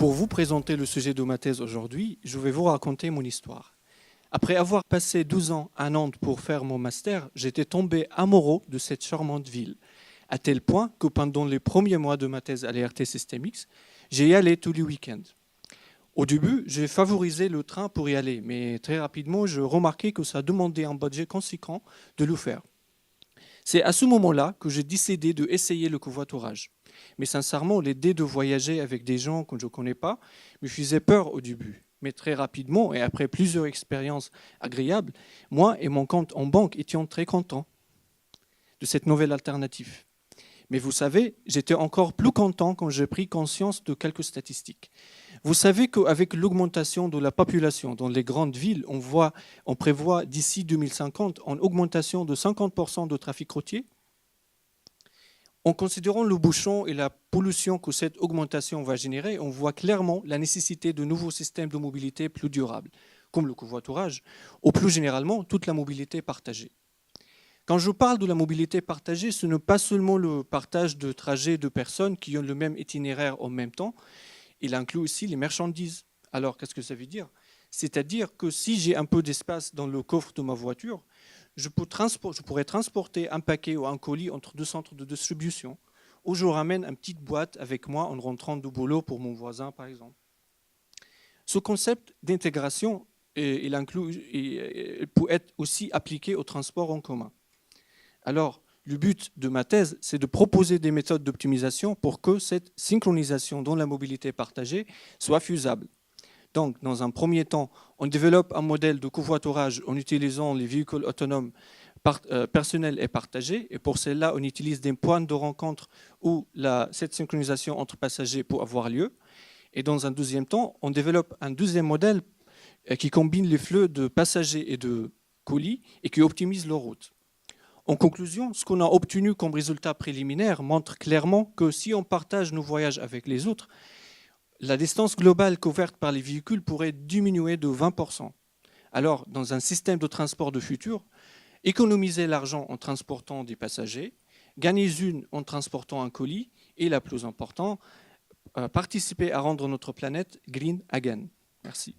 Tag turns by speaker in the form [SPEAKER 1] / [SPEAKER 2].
[SPEAKER 1] Pour vous présenter le sujet de ma thèse aujourd'hui, je vais vous raconter mon histoire. Après avoir passé 12 ans à Nantes pour faire mon master, j'étais tombé amoureux de cette charmante ville, à tel point que pendant les premiers mois de ma thèse à l'ERT Systemix, j'y y allais tous les week-ends. Au début, j'ai favorisé le train pour y aller, mais très rapidement, je remarquais que ça demandait un budget conséquent de le faire. C'est à ce moment-là que j'ai décidé d'essayer le covoiturage. Mais sincèrement, l'idée de voyager avec des gens que je ne connais pas me faisait peur au début. Mais très rapidement, et après plusieurs expériences agréables, moi et mon compte en banque étions très contents de cette nouvelle alternative. Mais vous savez, j'étais encore plus content quand j'ai pris conscience de quelques statistiques. Vous savez qu'avec l'augmentation de la population dans les grandes villes, on prévoit d'ici 2050 une augmentation de 50% de trafic routier. En considérant le bouchon et la pollution que cette augmentation va générer, on voit clairement la nécessité de nouveaux systèmes de mobilité plus durables, comme le covoiturage, ou plus généralement toute la mobilité partagée. Quand je parle de la mobilité partagée, ce n'est pas seulement le partage de trajets de personnes qui ont le même itinéraire en même temps, il inclut aussi les marchandises. Alors, qu'est-ce que ça veut dire? C'est-à-dire que si j'ai un peu d'espace dans le coffre de ma voiture, je pourrais transporter un paquet ou un colis entre deux centres de distribution, ou je ramène une petite boîte avec moi en rentrant du boulot pour mon voisin, par exemple. Ce concept d'intégration, il peut être aussi appliqué au transport en commun. Alors, le but de ma thèse, c'est de proposer des méthodes d'optimisation pour que cette synchronisation dans la mobilité partagée soit faisable. Donc, dans un premier temps, on développe un modèle de covoiturage en utilisant les véhicules autonomes personnels et partagés. Et pour cela, on utilise des points de rencontre où cette synchronisation entre passagers peut avoir lieu. Et dans un deuxième temps, on développe un deuxième modèle qui combine les flux de passagers et de colis et qui optimise leur route. En conclusion, ce qu'on a obtenu comme résultat préliminaire montre clairement que si on partage nos voyages avec les autres, la distance globale couverte par les véhicules pourrait diminuer de 20%. Alors, dans un système de transport de futur, économiser l'argent en transportant des passagers, gagner une en transportant un colis, et la plus importante, participer à rendre notre planète green again. Merci.